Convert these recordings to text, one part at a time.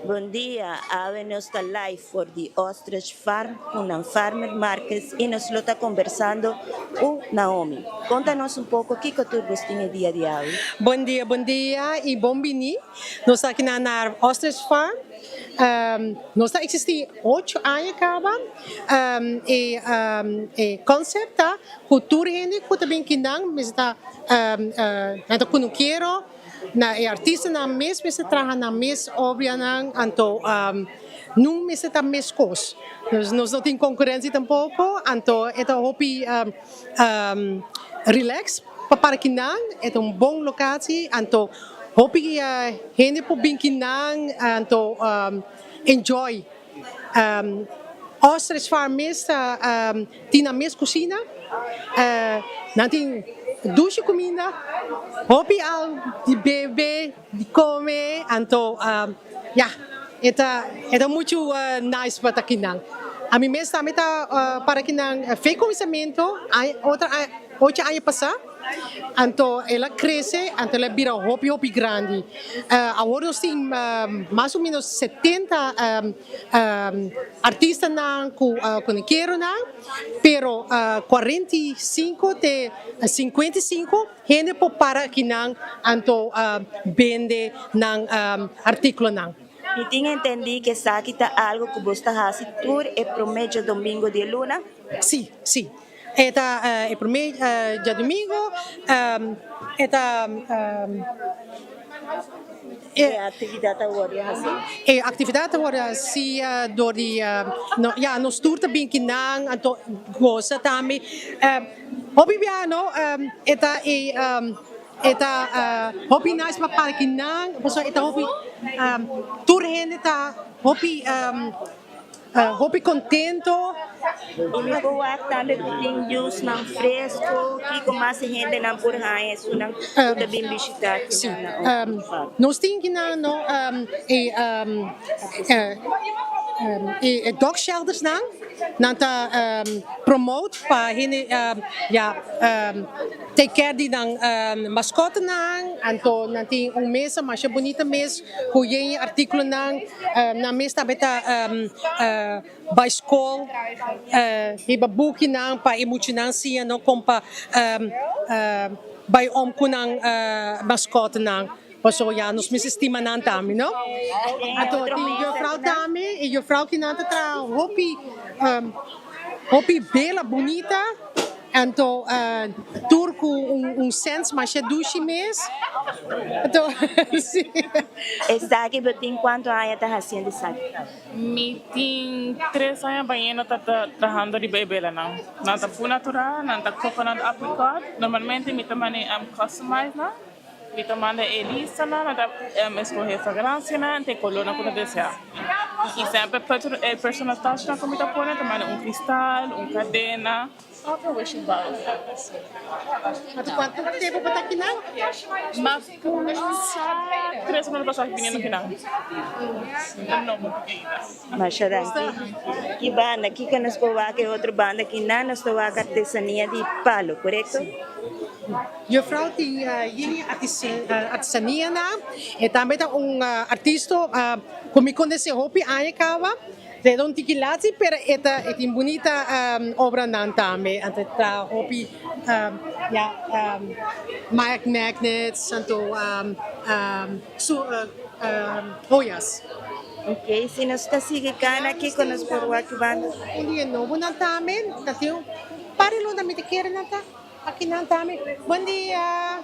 Bom dia, habemos da live for the Ostrich Farm, un farmer market y nos lo está conversando Naomi. Conta-nos um pouco o que tu gostinha dia de hoje. Bom dia e bom bini. Nós aqui na Ostrich Farm. Nós existimos 8 anos acaba e concept tá cultura gente que também que não mas tá na kuno quero na artista na mes se trabalha na mes obra não então não me se tá mes cos nós não tem concorrência tampouco então é hobby relax para que não é bom locatie então hobby gente por bem que não então enjoy Ostrich Farm tem na mesma cozinha não tem duas comidas hobby al de beber de comer então é muito nice para aqui não a mim mesmo também tá para que não fez conhecimento outra 8 anos passar então ela cresce então ela vira hobby grande agora nós temos mais ou menos 70 artistas que quero não pero 45 de 55 gente para que não então vende não artículo não E tinha entendido que aqui está algo que você faz tour e promete domingo de luna? Sim, sim. É para mim, de domingo, atividade agora assim? E atividade agora assim, door die, nos tour também que não, então gosta também. Hobby piano, hobby nice para que não, você hobby tour gente tá hobby hobby contento. E me boa também tem juice não fresco, que com mais gente não por aí, isso não também visitar. Sim, nós temos que e dog shelters não tá promote para gente take care de mascote então não tem mesa mais bonita mesa com artigo na mesa também tá by school iba buki para emocionansia no compa by com mascote Paso ja, nos me estima nan tami, no? Ato ti juffrouw tami, e juffrouw que nanta tra hopi bela bonita, então turco senso mas é duche mês, então sim. Está aqui tem quanto anos está fazendo isso? Me tem 3 anos banhando tá trabalhando de bebê lá não. Nada fu natural, nada coconut apricot. Normalmente me também customize não. Me também elisa não, nada escolher fragrância não, tem color não quando desejar. E sempre personal touch não como tá pondo também cristal, cadena. Outra wishing bottle. Mas quanto tempo para aqui não? Mas 3 semanas passadas vindo aqui não. Não Mas que banda, aqui que nos povoa que outra banda que não nos povoa artesania de palo, correto? Juffrouw tem artesania e também tá artista que me conhece hopi anekava de don tikilati pero é tem bonita obra nan também até tá hopi magnets santo joias. Ok, se nós está seguindo aqui com nos povoa que banda. Dia novo nan também, natiu parelo na mitiqueira nata. Aqui não também. Bom dia.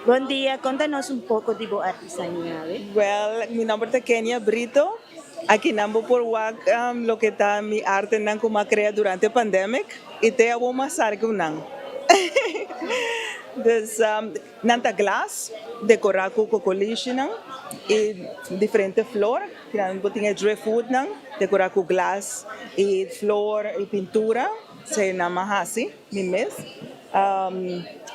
Bom dia, conta-nos um pouco de boa artesania. Well, mi nombre es Kenia Brito. Aquí nambo por WAC lo que está mi arte nan como crea durante a pandemic e te abo masar que unang. Dus nanta glass decorar com cocoliche nan e diferente flor. Tiran botinha driftwood nan decorar com glass e flor e pintura. Se namahasi mi mes.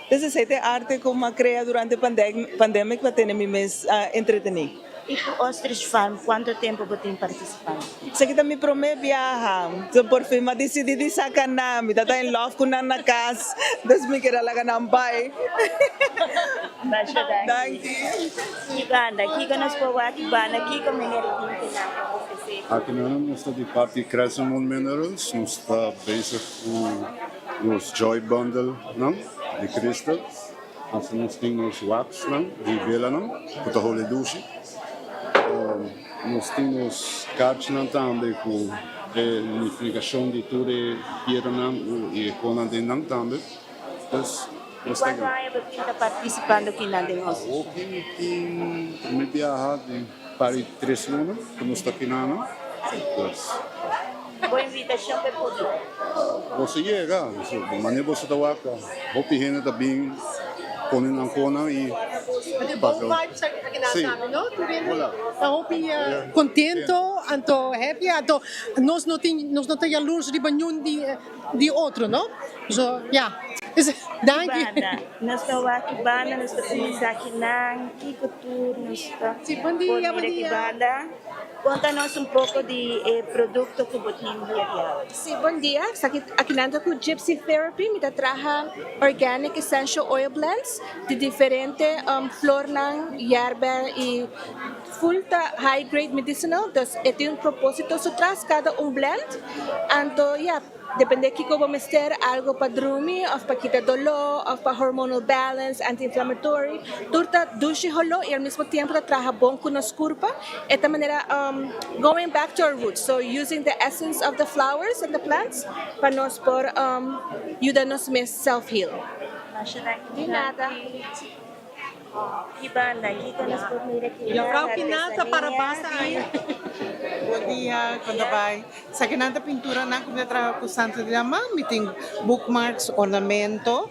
Entonces arte como crea durante pandemic para tener mi mes entretenido. Y tu Ostrich Farm, ¿cuánto tiempo botín participando? Sa kita mi prome viaja. So por fin madisidi di sa kana, mi tata in love ko na nakas. Das mi kira laga nambay. Thank you. Kibanda, kiko nos po wa kibanda, kiko mineritin kinang Aqui não está de parte Crescent Minerals, não está bezig nos Joy Bundle, não? De Crystal. Nós temos wax, não? De vela, não? Para o holy douche. Nós temos cards, não? Também com a unificação de tudo piedra, não? E com a de não também. Então, ¿Cuánto años botín está participando kinang din Ostrich? okay, me viajar de para 3 anos, que nós está aqui, não? Boa invitação para poder. Você chega, maneira você está lá, o pihina está bem, konin ang kona e Pati bong vibes sa Si. namin, no? Turin, Wala. I hope contento, anto happy, anto nos não tem a luz de banhun de outro, no? So, yeah. Thank you. Kibanda, nos está wa kibanda, nos está pinisa kinang, kiko tour, nos está Sí, buen día, buen día. Kibanda. Contanos un poco de producto que botín diario. Sí, buen día. Aquí nando con Gypsy Therapy. Mi trabaja organic essential oil blends de diferente flor ng yerba y full high grade medicinal. Entonces, tiene un propósito atrás cada un blend. Anto, yeah, depende de kung bumester algo pa drumi, of pa kita dolo, of pa hormonal balance, anti-inflammatory. Turta dulce holo y al mismo tiempo trabaja bon con oscurpa. Esta manera going back to our roots. So using the essence of the flowers and the plants para nos por ayudarnos a self-heal. De nada. Kibanda, kiko nos po mira kinang. La Frau Pinata para basa ay. Bom dia, Condabay. Sa kinanta pintura na kung natrabaho ko Santa de Lama, meeting bookmarks, ornamento,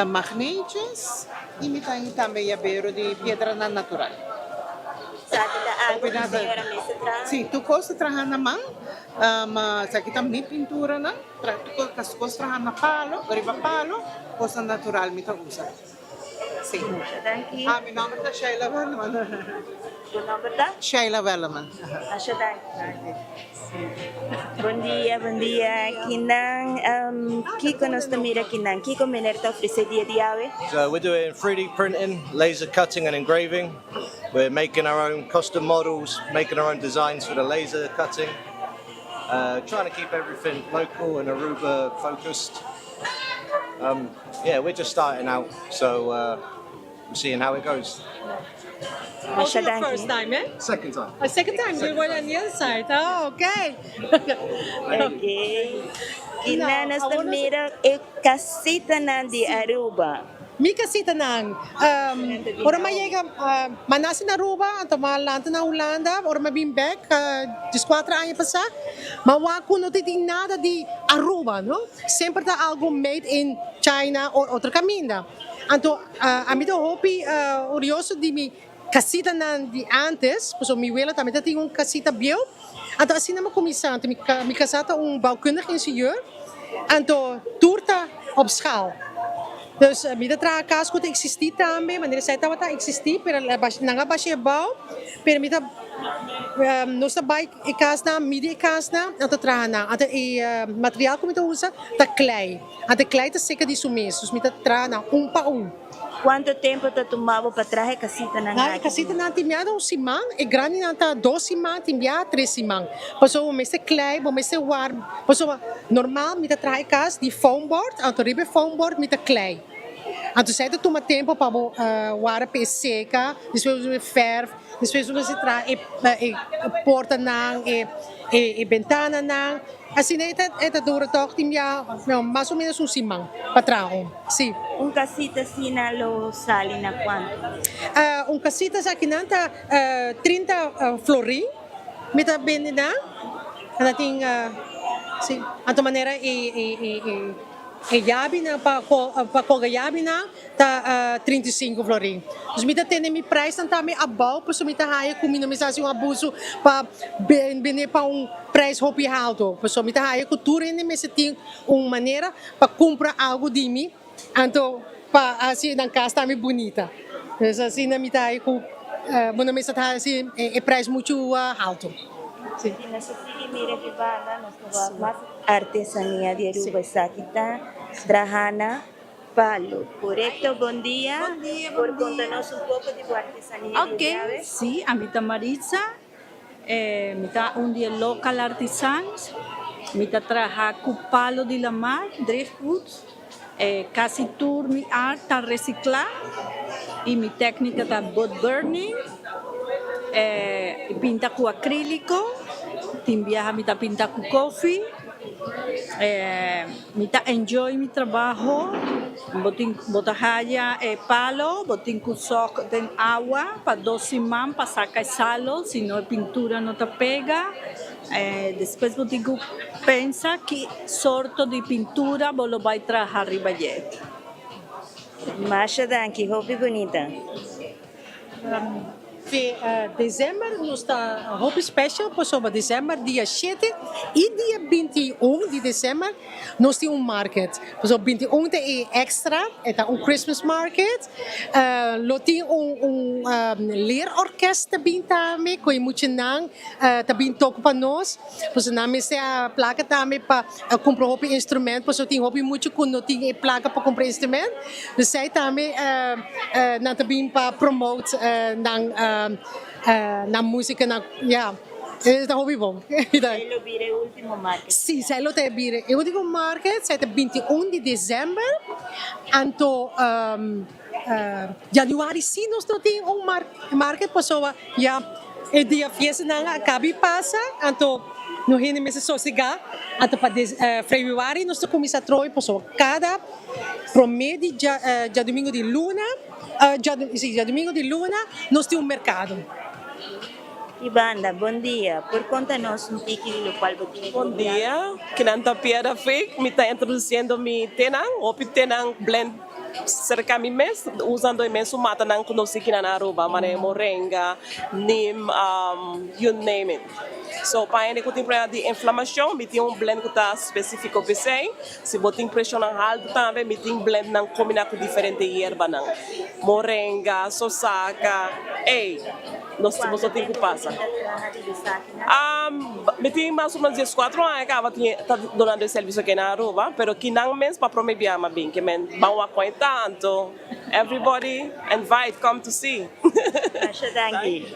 magnetios, imitan também llavero de piedra na natural. Sa atin algo Pinata. na senhora mesa tra. Sim, tu costa trahan naman, sa kita mi pintura na, tu costa trahan na palo, riba palo, costa natural mi usa. Sim. Thank you. Mi nome é Sheila Velleman. Good number ta? Sheila Velleman. Asya thank you. Buen día. Kinang, kiko nos ta mira kinang, kiko minerta ofrece dia diawe. So we're doing 3D printing, laser cutting and engraving. We're making our own custom models, making our own designs for the laser cutting. Trying to keep everything local and Aruba focused. Yeah, we're just starting out, so we're seeing how it goes. Also Asya your thank first you. time, eh? Second time. A second time, you were on the other side. Oh, okay. Okay. Kina nos ta Awan na mira kasita na di Aruba. Mi kasita nang ora mayega manasi na Aruba anto malanta na Holanda ora mabimbek 4 anos passa mawaku no tem nada de Aruba, no? Sempre tá algo made in China ou outra caminda. Anto a mim hopi orgulhoso de mi kasita na de antes, so mi wela também tem kasita bio. Anto assim na comissão, mi kasata bouwkundig ingenieur. Anto turta op schaal. Dus mida tra kaas ko te existi também, maneira sai tava tá existi, pero nanga baixo bau, pero mida nos bai e kaas na midi kaas na, anto tra na, anto e material ko mita usa ta clay. Anto clay ta seca de sumes, dus mita tra na pa Quanto tempo ta tomava para traje kasita na Ai, kasi na timyada um simang, e grande na ta 2 simang, timya 3 simang. Paso meste clay, meste warm. Paso normal mita trai kas di foam board, anto ribe foam board mita clay. Anto sai tu toma tempo para wara pe seca, depois we ferve, depois você trai e porta nang e ventana nang. Assim eta dura toch timya, mais ou menos um simang patrão. Sim. kasita sina lo sali na quanto? Casita sa kinanta 30 florin, mita bene na, nating si, anto manera yabi na pa yabi na ta 35 florin. Dus mita tene mi price nanta mi abaw, pues mita haya kung minimização abuso pa bene pa price hopi alto. Pues mita haya cultura ne me se tem maneira pa comprar algo de mim. Anto, assim, na casa está bonita. Mas assim, na metade, bueno, me está assim, preço muito alto. Sim. Y nosotros mira que banda, nos va más artesanía de Aruba, Sakita, Trajana, Palo. Correcto, buen día. Por contarnos un poco de tu artesanía de Ok, Aruba. sí, a mí Maritza, me está un día local artisans, me está trabajar con palo de la mar, driftwood, casi tour mi art está reciclar y mi técnica está wood burning, pinta con acrílico, viaja me está pinta con coffee, me está enjoy mi trabajo, botahaya palo, botín con soco de agua para 12 man para sacar salo, si no pintura no te pega. Después botín pensa que sorto de pintura vos lo vai trabajar arriba allí. Masha Danki, hobby bonita. De dezembro nos está roupa especial para sobre dezembro dia 7 e dia 21 de dezembro nós temos market. Para sobre 21 é extra, é Christmas market. Lo tem leerorkest também com muito nang também toca para nós. Para nós se a placa também para comprar roupa instrumento, para tem roupa muito quando não tem placa para comprar instrumento. Então sai também na também para promote na música na está hobby bom. Ahí lo vi el último market. Sim, sai lo te bire. O último market sai 21 de dezembro. Anto januari sim nós não tem market pessoa e dia fiesta na acabe passa. Anto no rene mês sossegar. Anto para februari nós começa a trocar pessoa cada promedio já domingo de luna. Já domingo de luna nós temos mercado. Y banda, buen día. Por contanos un pique de lo cual botín. Bom dia, Kinanta Piera Fake, me está introduzindo mi tenang, opi tenang blend cerca mi mes, usando imenso mata nang kunosi na Aruba, mane moringa, neem, you name it. So, para ele que tem problema de inflamação, me tem blend que está específico para você. Se você tem pressão alta também, me tem blend não combinar com diferentes ervas não. Moringa, sosaca, nós tem que passar. Me tem mais ou menos 4 anos que eu estou dando serviço aqui na Aruba, mas que não mesmo para promover mais bem, que men vão aguentar, então everybody invite, come to see. Masha Danki.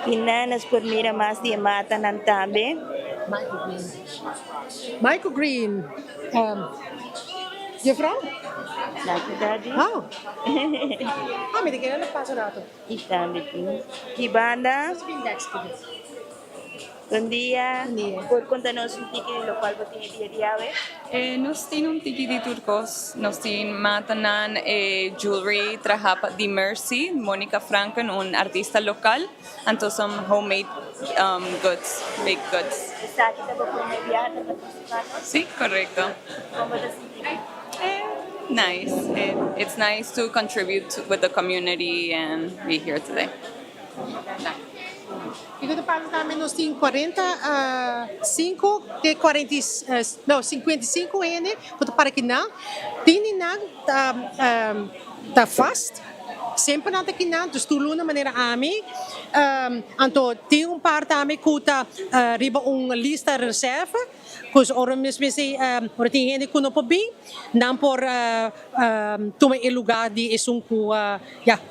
Inanas por mira más de mata nan tambe. Michael Green. Juffrouw? Dati daddy. Oh. Me diga na passo dato. Y también. Y banda. Buen día. Buen día. Por contanos un pique de lo cual botín el día de Nos tiene un tiki de turcos, nos tiene matanan jewelry, trajapa de Mercy, Mónica Franken, un artista local, entonces son homemade goods, baked goods. Está aquí tampoco me viaja, Sí, correcto. ¿Cómo te sientes? Nice. It's nice to contribute with the community and be here today. E quando pago também nós temos 45 de 40, não, 55 N, quando para que não, tem não tá fast. Sempre não tem que não, dus tu luna maneira a mim, então tem par também que tá riba lista reserva, pois ora mesmo se ora tem gente que não pode bem, não por tomar o lugar de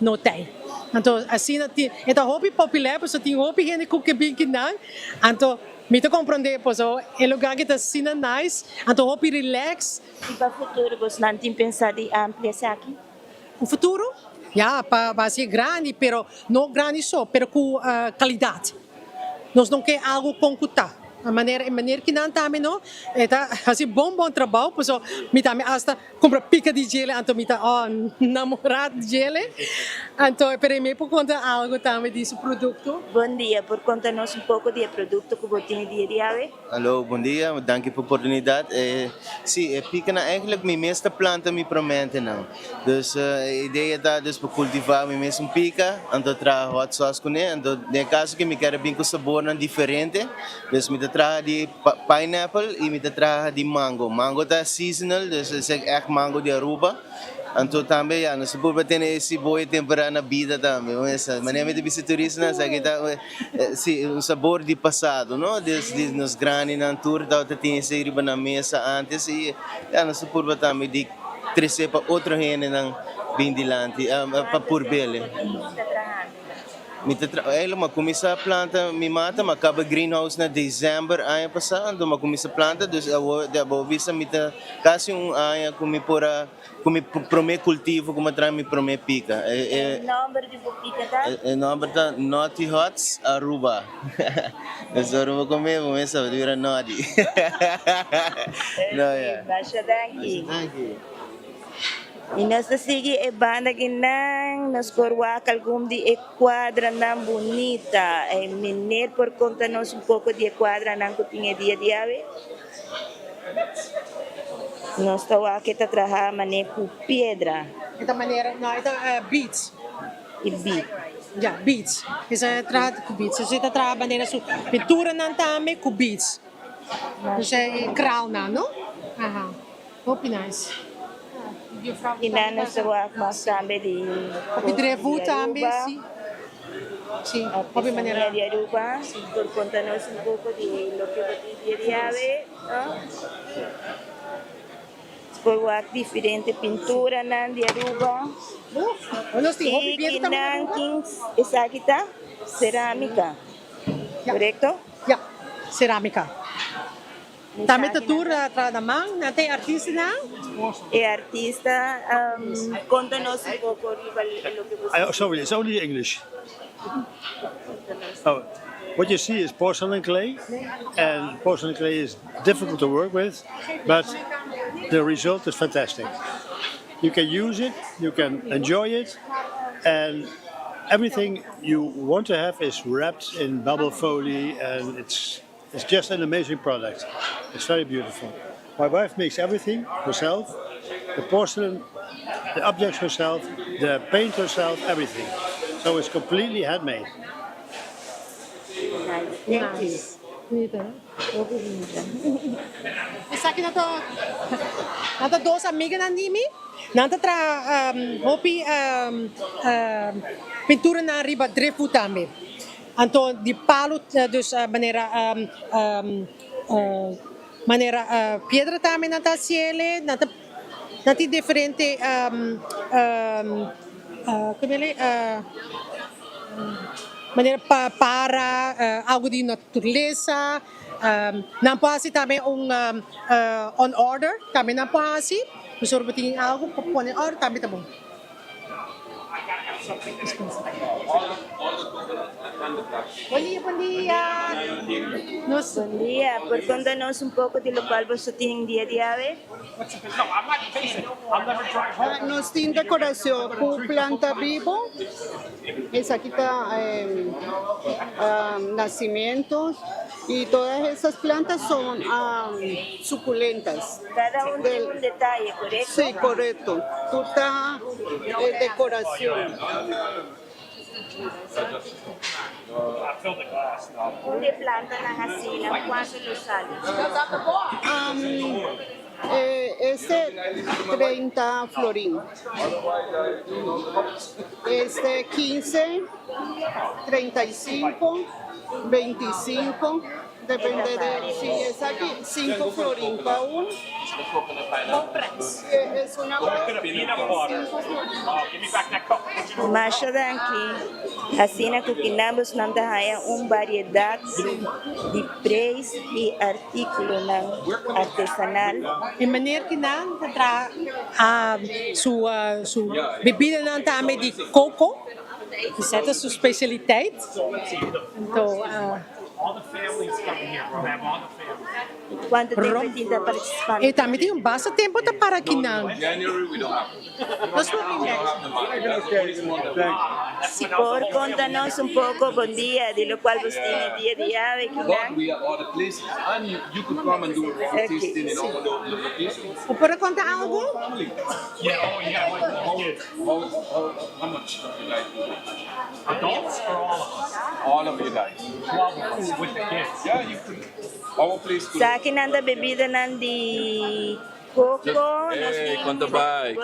não tem. Então assim então hobby popular, pois tem hobby gente que bem que não, então me tô compreender, pois o lugar que tá assim nice, então hobby relax. E para o futuro, você não tem pensado em ampliar aqui? O futuro? Vai ser grande, pero não grande só, pero com qualidade. Nós não queremos algo concutar. A maneira que não também não, é assim bom trabalho, pois me também hasta compra pica de gelo, então me tá namorado de gelo, então para mim por conta algo também desse produto. Bom dia, por contar-nos pouco do produto que você tem de diário. Hallo, bom dia. Dank je voor de oportunidade. Sim, pica na eigenlijk mijn meeste planten me prometen não. Dus a ideia é dus para cultivar mijn meeste pica, então tra hot sauce com ele, então de caso que me quero bem com sabor não diferente, dus me traga die pineapple e mita traga die mango. Mango tá seasonal, dus is echt mango de Aruba. Então também, já, nós podemos ter esse boa temporada na vida também. Mas maneira de visitar turista, nós aqui tá, sim, um sabor de passado, não? Desde nos grandes na tour, tá tinha esse riba na mesa antes e já nós podemos também de trazer para outro reino não bem dilante, para por bele. Ela ma começa a planta me mata, mas acaba greenhouse na dezembro ano passado, mas começa a planta, dus eu visa mita quase ano como para como prome cultivo como traz me prome pica. Number de pica tá? O nome tá Naughty Hots Aruba. Nós Aruba começa a virar naughty. Não é. Baixa daqui. E nós sige e banda ginang nos corwakal gum di e quadra nan bonita e miner por contanos un poco di e quadra nan kutinge dia diawe. Nós tawa kita traha mane ku piedra. Ito maneira, não, ito beads. E beat. Ja, beads. Isa traha ku beads. So ito traha maneira su pintura nan tame ku beads. Dus crown na, no? Aha. Hope nice. Inano sa wak mas tambe di Pidrevu tambe, sì. Sì, hope manera. di Aruba, por contanos un poco di lo que di diawe, no? Por wak diferente pintura nan di Aruba. Y kinang kings isa kita cerámica. Correcto? Ja, cerámica. Tame tour tra namang nate artista na? E artista, contanos un poco lo que vos... Sorry, it's only English. Oh, what you see is porcelain clay, and porcelain clay is difficult to work with, but the result is fantastic. You can use it, you can enjoy it, and everything you want to have is wrapped in bubble folie, and it's just an amazing product. It's very beautiful. My wife makes everything herself, the porcelain, the objects herself, the paint herself, everything. So it's completely handmade. Thank you. Isa akin na to. Nata dos amiga na nimi. Nanta tra hopi pintura na riba drefu tame. Anto di palo dus manera piedra tame nata siele nati differente manera para algo di natureza nampasi tame on order tame nampasi gusto ba tingin algo pupone order tame tamo. Buen día. Buen día. Por contanos un poco de lo cual vos tienen día a día. Nos tiene decoración con planta vivo. Es aquí está nacimientos y todas esas plantas son suculentas. Cada uno tiene un detalle, ¿correcto? Sí, correcto. Toda decoración. ¿Dónde plantan las asinas? ¿Cuánto lo sale? Este 30 florín. Este 15, 35, 25. Depende de si es aquí 5 florín cada uno. Es una Masha danki, asina kukinambos ng dahaya variedad de preços e artículos artesanal. In manier kinang tra su bebida ng tame di coco. Esa es su specialiteit. Então, all the families coming here. We'll have all the families. Quanto tempo tinta participante? E também tem basta tempo tá para kinang. January we don't have. That's what we Si por contanos un poco, buen día, de lo cual vos tiene día de ave, But we have all the places and you could come and do a tasting in all the locations. O para contar algo? Yeah, oh yeah. How much do you guys do? Adults or all of us? All of you guys. 12 with the kids. Yeah, you could. Our place to Sa akin nanda bebida ng di coco. Quanto vai?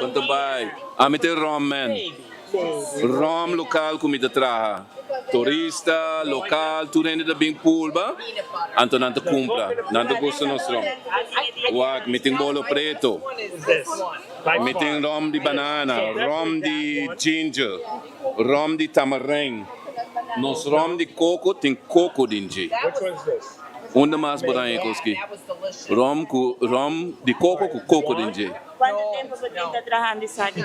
Amite rom, man. Rom local comida traha. Turista, local, tu rende da bem pulba. Anto nanta compra, nanta gusto nos rom. Wag, meeting bolo preto. Meeting rom di banana, rom di ginger, rom di tamarind. Nos rom di coco, tem coco dinji. Which one's this? Onde mais botar em koski? Rom de coco com coco dinji. Quanto tempo você está trabalhando sa akin?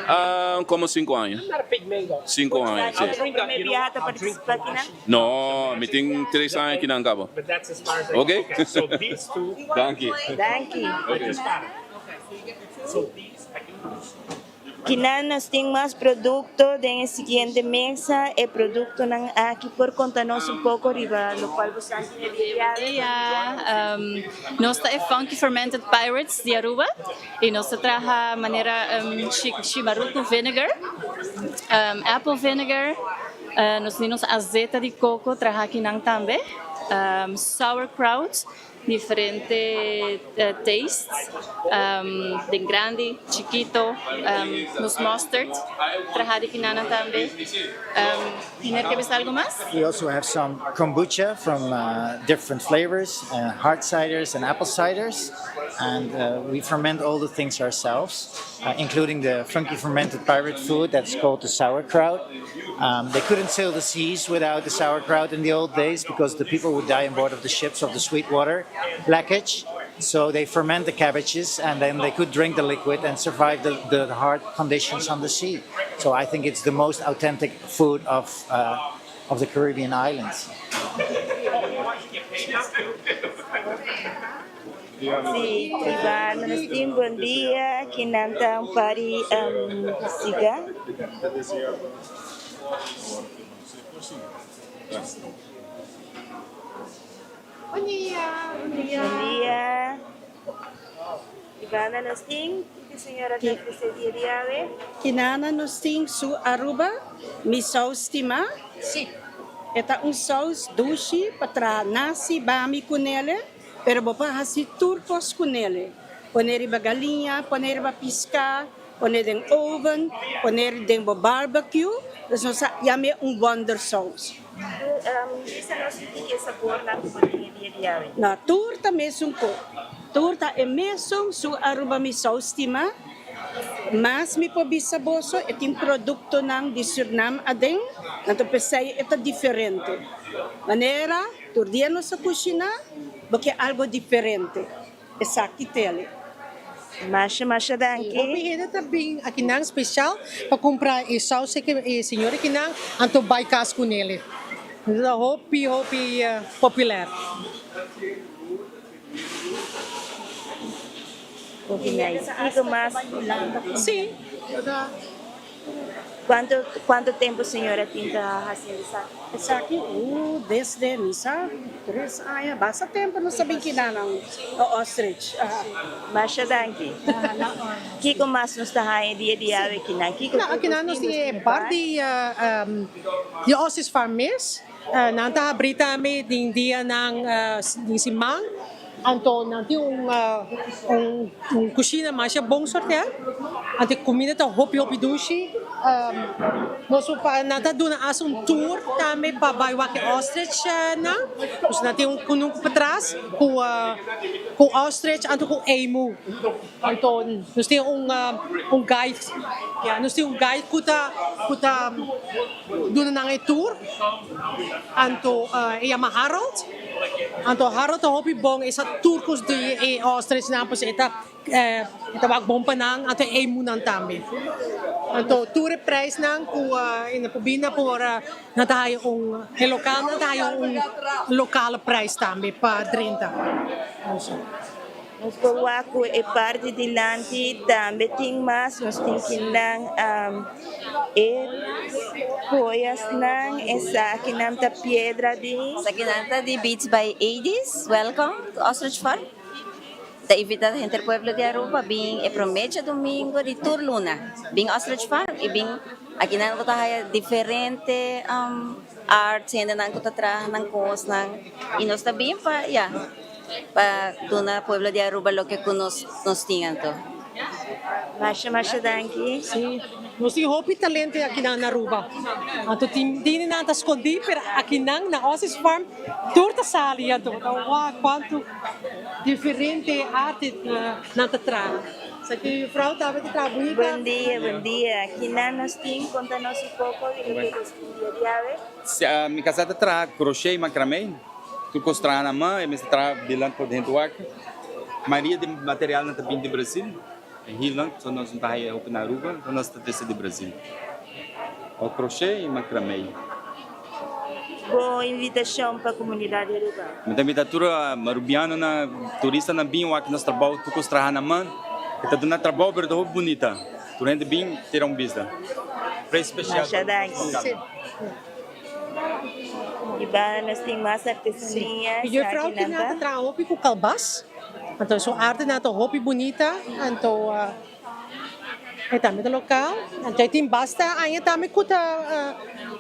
Como 5 anos. I'm not a big mango. 5 anos, Ang sim. primeira participar aqui na? No, me tem 3 anos aqui na Cabo. But that's as far as I Okay. Okay, so these two. Thank you. Thank you. I just got it. So these, I can use. Kinan nós temos mais produto na seguinte mesa é produto ng aqui por conta-nos pouco riba local bastante Nós é Funky Fermented Pirates de Aruba e nós traha maneira chimaruco vinegar, apple vinegar, nós temos azeite de coco traha kinang tambe, sauerkraut, diferente tastes, de grande, chiquito, nos mustard, traha de kinana tambe. Tiene que ver algo más? We also have some kombucha from different flavors, hard ciders and apple ciders, and we ferment all the things ourselves, including the funky fermented pirate food that's called the sauerkraut. They couldn't sail the seas without the sauerkraut in the old days because the people would die on board of the ships of the Sweetwater Blackage. So they ferment the cabbages and then they could drink the liquid and survive the hard conditions on the sea. So I think it's the most authentic food of the Caribbean islands. Si Ivan Rustin, buen día. Kinanta ang pari siga. Buen día. Buen día. Ivana Nosting, señora Secretaria. Kinana nos ting su Aruba, mi sauce tima. Sí. Eta un sauce dushi patra nasi bami kunele, pero bopa hasi turcos kunele. Poner iba galinha, poner iba pisca, poner den oven, poner den barbecue. Dus nos yame un wonder sauce. Isa nos que sabor na Secretaria. Na turta mesum ko. Turta e mesum su Aruba mi sauce tima. Mas mi pabisaboso itim produkto ng di Suriname adeng nanto pesay ito diferente. Manera turdiano sa kusina porque algo diferente. Exacti tele. Masha danke. Opihina também aqui nang special para comprar e sauce que senhora que nang anto buy casco nele. Hopi popular. Fico más. Sí. ¿Cuánto tiempo, señora, tinta haciendo esa aqui? Desde misa, 3 anos. Basta tempo não sabem que dá ng ostrich. Masha danke. Kiko mas nos tahain dia kinan. Kiko nos tinha bar de ostrich farmers. Nanta brita me din dia ng simang. Anto nanti kusina masya bong sorte. Anti comida ta hopi dushi. Nosso pa nanta duna as tour também para baiwa que ostrich na. Os nanti kunung patras com ostrich anto com emu. Anto nos tem guide. Ya, nos tem guide kuta duna nang tour. Anto iyama Harold. Anto Harold ta hopi bong isa turcos de ostrich na po ita wag bom pa nang ato emu nang tambi. Anto tour price nang ku inapubina por na tayo lokal na tayo lokal price tambi pa 30. Nos bawaku e parte de lanti também tem mais nos tem kinang poias nang esa kinanta piedra di sa kinanta di Beats by 80s. Welcome to Ostrich Farm. Te invita a gente del pueblo de Aruba bing e promedia domingo di tour luna bing Ostrich Farm e bing aqui nang ko tayo diferente arts hindi nang ko tatra nang kos nang inos ta bing pa ya para doon pueblo de Aruba lo que nos tingan to. Masha danki. Sim. Nós temos hopi talento aqui na Aruba. Anto din na tas escondi per aqui na Oasis Farm torta sali anto. Wow, quanto diferente arte na tra. Sa que frau tava de trabalho. Buen día. Aquí nos tienen, contanos un poco de lo que vos estudiaste. Mi casata tra crochet e macramé. Tudo costra na mão, e me tra bilan por dentro aqui. Maioria de material na tabim de Brasil. Em Hilang, só nós não tá aí na Aruba, então nós estamos do Brasil. O crochê e macramé. Boa invitação para a comunidade Aruba. Mas também tá tudo marubiano na turista na bem aqui nós trabalho tudo costra na mão. Está dando trabalho muito bonita. Durante bem ter vista. Preço especial. Masha danki. Iba nós temos mais artesanias. E eu frau que na tra hopi com kalbas. Então, so arte na to hopi bonita, então também do local. Então, tem basta aí também com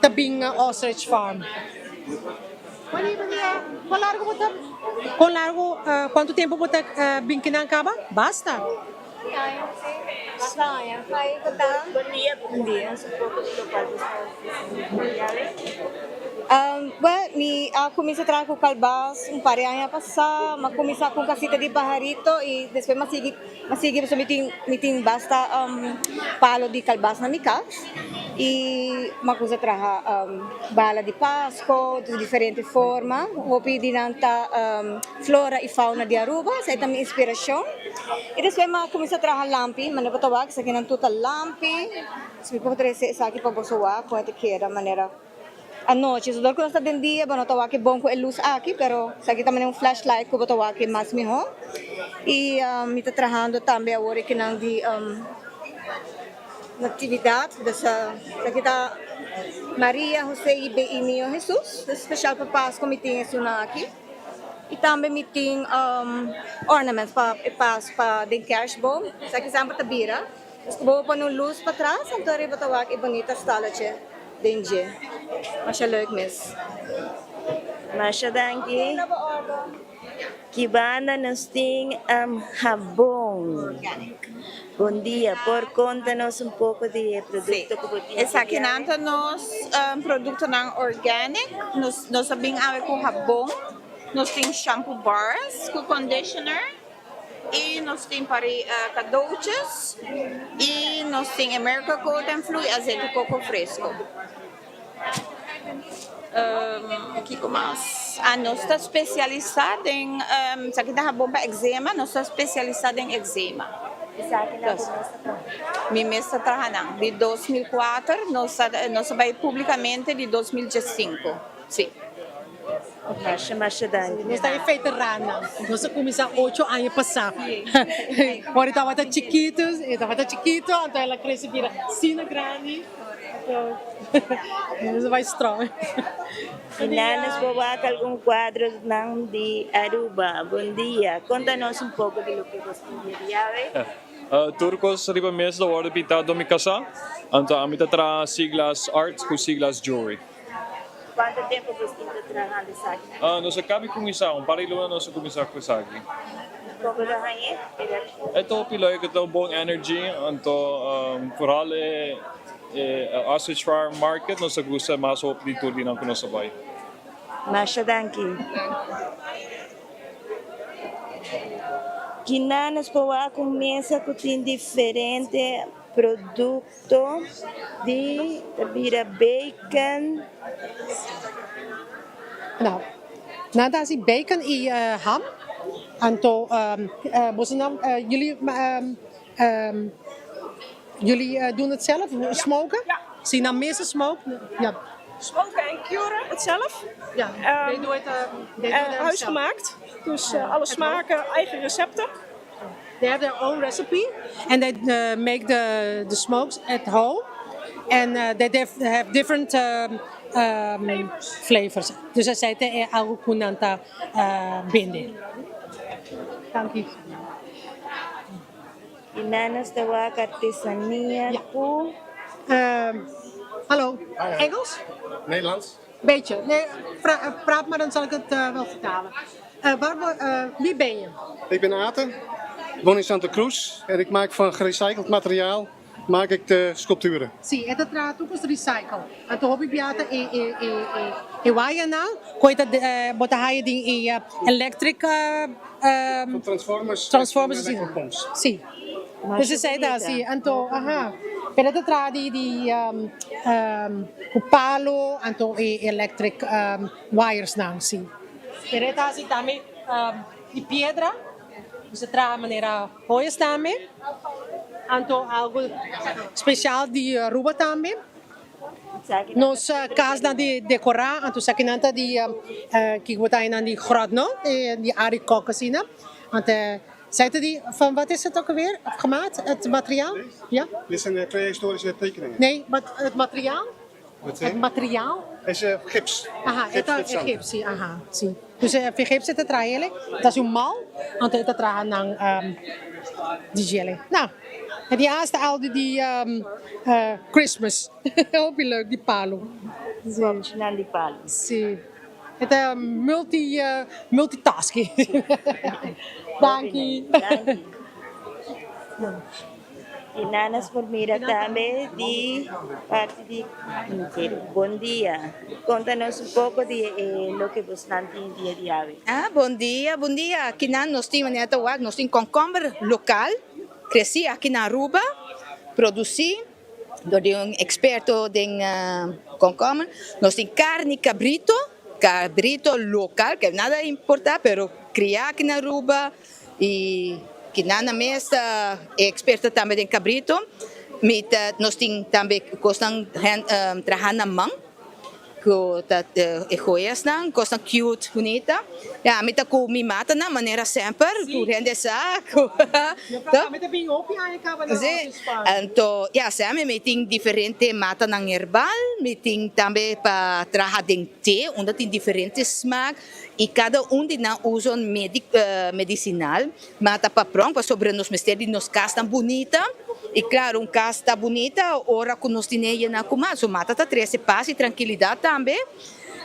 tabing ostrich farm. Com largo, quanto tempo você bem que não acaba? Basta. Buen día. Un poco de lo cual Well, comecei a trabalhar com kalbas, pareha passar, mas comecei com casita de pajarito e depois masigi so meeting basta palo de kalbas na mikas e makusa traha bala de Pasco de diferente forma, hopi dinanta flora e fauna de Aruba, sa ita mi inspiração. E depois comecei a trabalhar lampi, manapatawag sa kinang total lampi, so po trese sa akin pabosowa, kung ito kira manera anoche, so dahil ko nasa din dia, ba natawa ki bongko e luz aqui, pero sa kita man yung flashlight ko batawa ki mas miho. E itatrahando também agora que não de atividade sa kita Maria José e Niño Jesus, special para Pasko meeting na aqui. E também meeting ornaments pa din cash bomb, sa kisama tabira. Tapos kubawa pa nung luz pa atrás, ang tori batawa ki bonita stalache. Denje. Masha leuk mis. Masha danki. Kibana nos ting jabón. Buen día. Por contanos un poco de producto que você Essa aqui nos produto ng organic. Nos sabing awe ko jabón. Nos ting shampoo bars, ko conditioner. E nós temos para caduchas e nós temos America Cotton Flu e azeite de coco fresco. Que mais? Nós estamos especializados em se aqui dá bom para eczema, nós estamos especializados em eczema. Minha mesa trabalhando de 2004, nós vai publicamente de 2005. Sim. Masha danki. Nós estamos veterana. Nós começamos 8 anos passar. Quando estava chiquito, então ela cresce vira sina grande. Então, vai strong. Inanos bawaca algum quadro de Aruba. Bom dia. Conta-nos um pouco de lo que você estudiaste. Turcos riba mesmo worden pintado mi casa. Anta amita tra siglas art com siglas jewelry. Quanto tempo você está trabalhando isso aqui? Nós acabamos com isso, pariluna nós começamos com isso aqui. Pouco da manhã? Ito pilay ito buong energy anto vooral Ostrich Farm Market nós gusto mas hope dito din ang kunosabay. Masha danki. Kinanas po ako mesa ko tin diferente produto de tabira bacon. Nou, nadat is bacon en ham. Anto, jullie doen het zelf, smoken? Ja. Zie je nou meestal smoken? Ja. Smoken en curen, het zelf. Ja, huisgemaakt. Dus alle smaken, eigen recepten. They have their own recipe and they make the smokes at home and they have different flavors. Dus zij zijn algo kunanta bindi. Dank u. Inanos de wak artesania po. Hallo, Engels? Nederlands? Beetje. Nee, praat maar dan zal ik het wel vertalen. Wie ben je? Ik ben Aten, woon in Santa Cruz en ik maak van gerecycled materiaal maak ik de sculpturen. Sim, esta trato com recycle. Então, hobby biata e wire now. Coita botar raia de electric Transformers. transformers. Electropumps. Sim. Dus ze zei dat, sim. Então, pero esta trato o palo, então electric wires now, sim. Pero esta assim também de pedra. Você traz maneira joias também. Então, algo especial de Aruba também. Nos casa de decorar, então aqui nanta de que botar aí de grot, não? De arikok assim, né? Então, zei die van wat is het ook alweer gemaakt? Het materiaal? Ja? Dit zijn twee historische tekeningen. Nee, maar het materiaal? Wat Het materiaal? is gips. Aha, Gips het met zand. gips, sim. Aha, sim. Dus gips het traele, dat is een mal, want het tragen dan die jelly. Nou, en die eerste al die Christmas. Ook heel leuk, die palo. Original die palo. Sim. Het multitasking. Dank je. E Nanas Formira também de parte de bom dia. Conta-nos um pouco de lo que você tem dia de ave. Bom dia, bom dia. Aqui nós temos nós temos concombre local, cresci aqui na Aruba, produzi, do experto em concombre. Nós temos carne cabrito local, que nada importa, pero criar aqui na Aruba e que na mesa é experta também em cabrito. Nós temos também gostam trabalhar na mão, que joias não, gostam cute, bonita. Ja, mita ko mi mata na maneira sempre, tu rende saco. Então, ja, sempre meeting diferente mata na herbal, meeting também para trabalhar em té, onde tem diferentes smaak. E cada de nós usa medicinal, mata para pronto, para sobre nos mistérios, nos casas bonita. E claro, casa está bonita, ora que nós temos na comida, so mata tá 13 paz e tranquilidade também.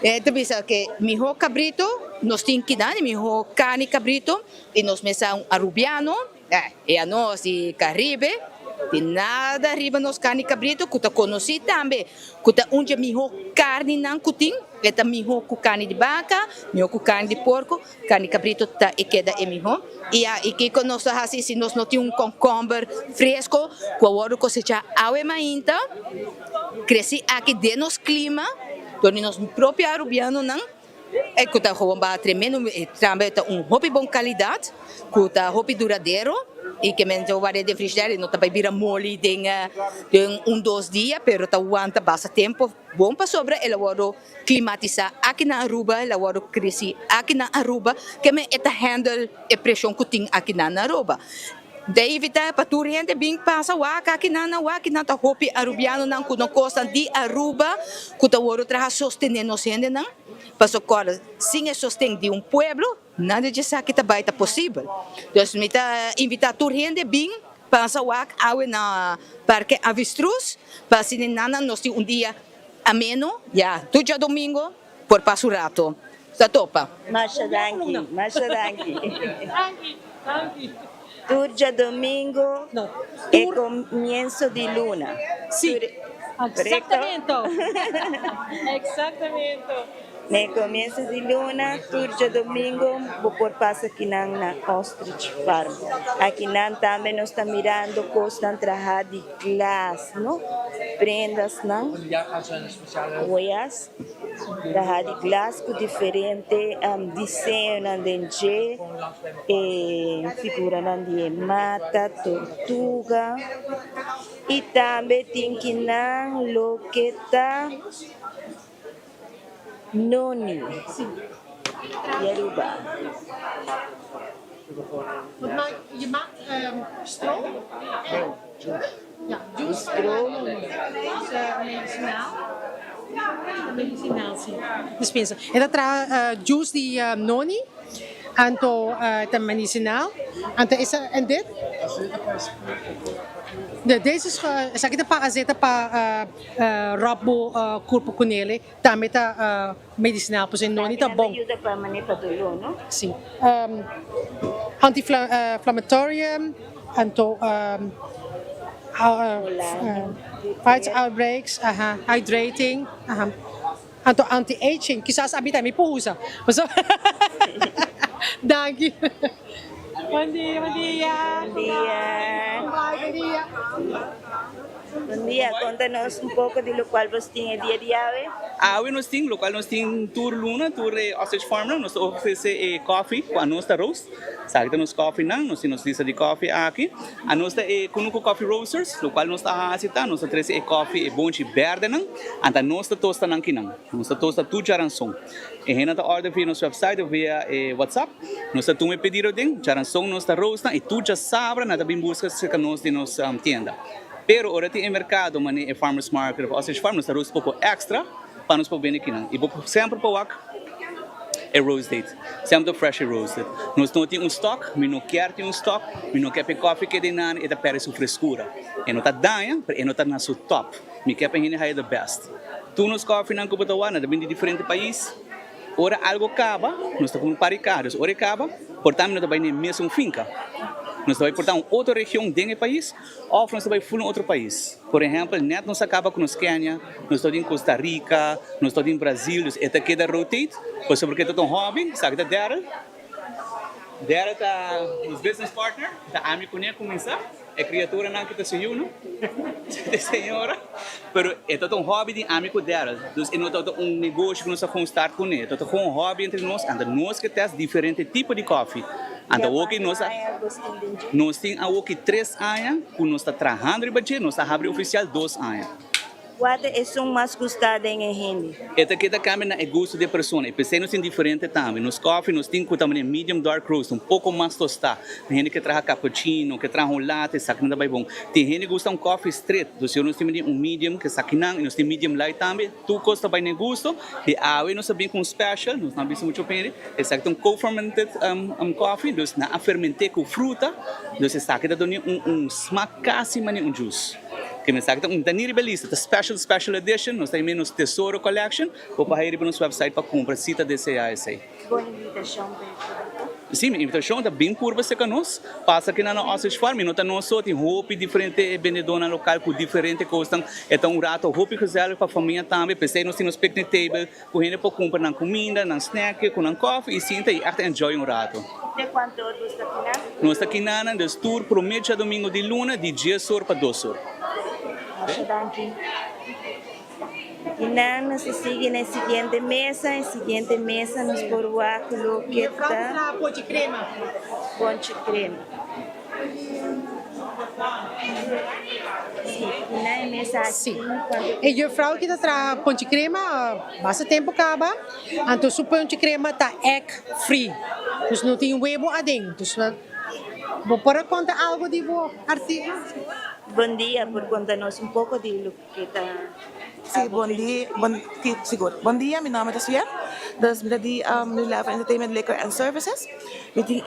Então, pensa que mijo cabrito, nós temos que dar, mijo carne cabrito, e nós mesamos arubiano, e a nós e Caribe, de nada arriba nos carne cabrito, que tá conheci também, que tá onde mijo carne não cutim, eta mijo com carne de vaca, mijo com carne de porco, carne cabrito tá e queda e mijo. E aqui que nós assim, se nós não temos concombre fresco, com a hora cosecha água mainta, cresce aqui de nos clima, onde nós próprio arubiano não, é que tá rouba tremendo, também tá hobby bom qualidade, que tá hobby duradouro. E que me deu várias de frigideira, não também vira mole de 2 dias, pero tá aguanta bastante tempo, bom para sobre, ela vou climatizar aqui na Aruba, ela vou crescer aqui na Aruba, que me eta handle a pressão que tem aqui na Aruba. Daí evitar para tu gente bem passa aqui na tá hopi arubiano não que não costa de Aruba, que tá vou trazer sostener nos gente não, para socorrer sem sostém de pueblo. Nada de saber que também é possível. Então, me invitar a gente bem para água na Parque Avestruz, para se nada nós temos dia ameno, já, todo dia domingo, por passo rato. Está topa? Masha danki. Todo dia domingo é comienzo de luna. Sim, exatamente. Exatamente. No comienzo de luna, turja domingo, vou por passo aqui na Ostrich Farm. Aqui também nós estamos mirando costas trabalhar de glass, não? Prendas, não? Joias, trabalhar de glass com diferente desenho de figura de mata, tortuga. E também tem que na loqueta Noni, Yoruba. Je maakt stro? Ja, juice. Stro. Medicinaal, sim. Dispensa. En dat juice die noni, Anto het medicinaal. Anto isa en dit? Deze is sakit pa azeta pa rabo corpo kunele. Tama ta medicinaal po sin noni ta bong. Ayuda para manipadulo, no? Sim. Anti-inflammatorium. Anto fights outbreaks. Hydrating. Anto anti-aging. Kisas abita may puhusa. So, thank you. Buen día, buen día. Buen día. Buen día. Buen día, contanos un poco de lo cual vos tiene día de ave. Hoje nós temos local, nós temos tour Luna, tour Ostrich Farm, nós oferecemos coffee com a nossa roast. Sabe que nós coffee não, nós temos lista de coffee aqui. A nossa Kunuku Coffee Roasters, local nós está a citar, nós oferecemos coffee bom de verde não, anta nós tosta não que não, nós tosta tudo jaranção. E ainda tá order via nosso website ou via WhatsApp, nós tá tudo pedido ding, jaranção nós tá roasta e tudo já sabe, nada bem busca se que nós de nossa tienda. Pero ora tem mercado, mani farmers market, Ostrich Farm, nós tá roast pouco extra. Para nos poder aqui não. E vou sempre para o é roasted, sempre fresh roasted. Nós não temos stock, mas não quer ter stock, mas não quer ter coffee que de nada e da pele sua frescura. E não tá danha, e não tá na sua top. Me quer para a the best. Tu nos coffee não como tawana, também de diferente país. Ora algo acaba, nós estamos paricados. Ora acaba, portanto nós também nem mesmo finca. Nós vamos portar uma outra região dentro do país, ou nós vamos full outro país. Por exemplo, net nós acaba com os Quênia, nós estamos em Costa Rica, nós estamos em Brasil, esta queda rotate, pois porque é um hobby, sabe da Daryl? Daryl tá os business partner, tá amigo com começar, é criatura não que tá se uno, de senhora, pero é um hobby de amigo Daryl, então é um negócio que nós vamos start com ele, então é um hobby entre nós, anda nós que temos diferente tipo de coffee. Então, hoje nós temos 3 anos, que nós estamos trabalhando em Badia, nós estamos abrindo oficial 2 anos. Qual é o mais gostado em Hindi? Esta aqui da câmera é gosto de pessoa, e pensei nos diferente também. Nos coffee, nós temos também medium dark roast, um pouco mais tostado. Tem gente que traz cappuccino, que traz latte, sabe que não é bom. Tem gente que gosta de coffee straight, então nós temos medium, que sabe que não, e nós temos medium light também. Tu gosta bem de gosto, e aí nós sabemos com special, nós não vimos muito bem, é sabe que co-fermented coffee, nós não fermentei com fruta, nós sabe que dá smack quase um juice. Que me sabe que Danilo Belista, special edition, nós temos menos Tesouro Collection, ou para ir para o nosso website para comprar, cita desse aí. Boa invitação. Sim, a invitação está bem curva se nós passa aqui na Ostrich Farm, nós temos só tem roupa diferente, vendedora local com diferente coisas, então um rato roupa que serve para a família também, pensei nós temos picnic table, com gente para comprar na comida, na snack, com coffee e sinta e até enjoy um rato. De quanto você está aqui? Nós está aqui na tour promete a domingo de luna de 10 horas para 2 horas. Danke. E nós seguimos na seguinte mesa, nos coroa coloqueta. Ponte crema. Ponte crema. Sim. E a frau que está ponte crema, basta tempo acaba. Então, o ponte crema está egg free. Dus não tem huevo adentro. Dus, vou pôr conta algo de artigo. Bom dia, por contar-nos um pouco de lo que está. Sim, bom dia. Bom dia, meu nome é Tassia. Dus met die Live Entertainment Liquor and Services. Met die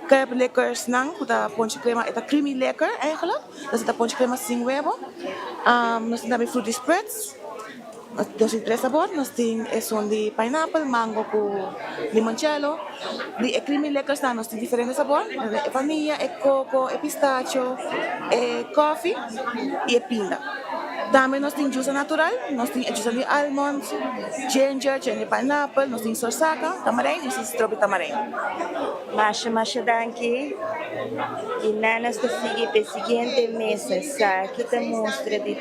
kruip liquors nang, kuda ponche crema, eta creamy liquor eigenlijk. Dus het ponche crema sin huevo. Nós temos fruity spreads. Nós temos 3 sabores. Nós temos de pineapple, mango com limoncello. De creamy liquors nang, nós temos diferentes sabores. É vanilla, é coco, é pistacho, é coffee e é pinda. Também nós temos juice natural, nós temos juice de almond, ginger, de pineapple, nós temos sorsaca, tamarim e strawberry tamarim. Masha danke. E nós seguimos para a seguinte mesa. Aqui está mostra de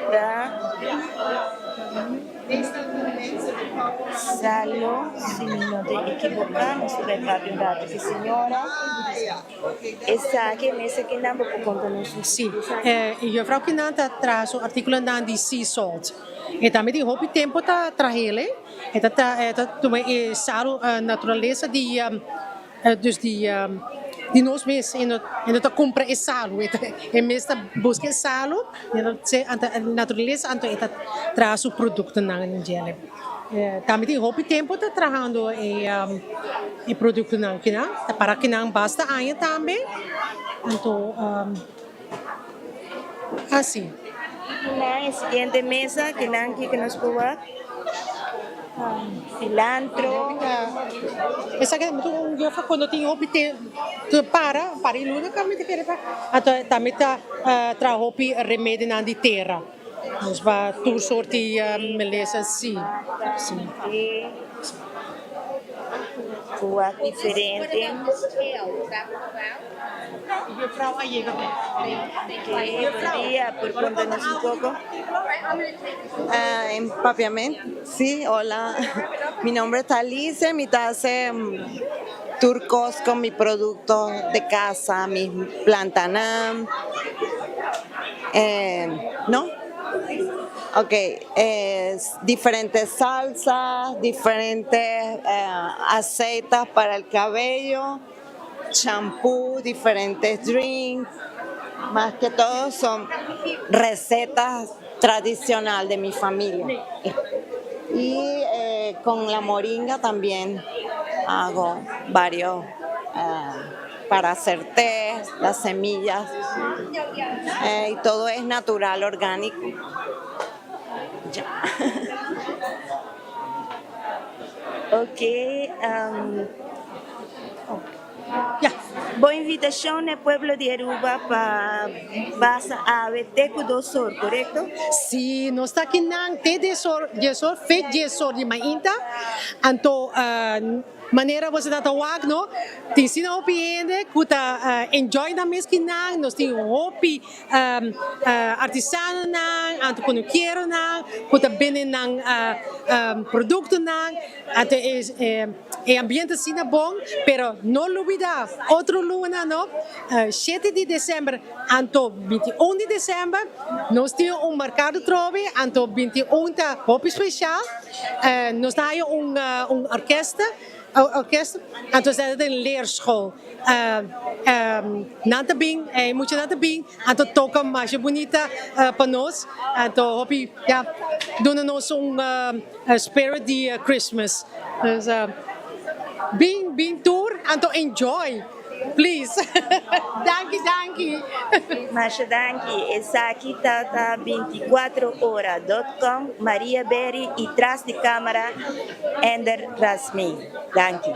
Salo, se não te equivocar, não se vai falar que senhora. Essa aqui é a mesa que não vou contar-nos. Sim, e a frau que não traz o artigo de sea salt. E também tem roupa tempo para trazer. E salo natureza de dus de nós mesmos e não compra esse salo e mesmo busca salo e não se a natureza então traz o produto na ingele. Também tem roupa e tempo tá trabalhando em produto não que não para que não basta ainda também então assim Na siguiente mesa, que nos puwa. Cilantro. Essa que eu falo quando tem roupa tu para iluna kami te kere pa ato também tá tra roupa remédio na de terra mas va tu sorti meleza sim sim Buah diferente. Buen día, por contarnos un poco. Empapiamiento. Sí, hola. Mi nombre es Talice, mi hace turcos con mi producto de casa, mis plantanam. ¿No? Ok, diferentes salsas, diferentes aceites para el cabello, champú, diferentes drinks. Más que todo son recetas tradicionales de mi familia. Y con la moringa también hago varios para hacer té, las semillas. Y todo es natural, orgánico. Ya. Ok. Boa invitação no pueblo de Aruba para basa ave teco do sol, correto? Sim, nós está aqui na te de sol feito de sol de mainta, então maneira você tá tawag no, te ensina o piende, kuta enjoy na mesquinang, nós tem hopi artesano nang, anto quando quero nang, kuta bene nang produto nang, até ambiente sina bom, pero no olvida outro luna no, 7 de dezembro, anto 21 de dezembro, nós temos mercado trove, anto 21 tá hopi especial, nós temos orquestra, entonces es de leerschool. Natabing, mucho natabing, anto toca más bonita para nos, anto hopi, ja, doen nos spirit de Christmas. Dus, being tour, anto enjoy. Please. Dankie. Masha dankie. Essa aqui tá 24horas.com, Maria Berry e tras de câmera, Ender Rasmi. Dankie.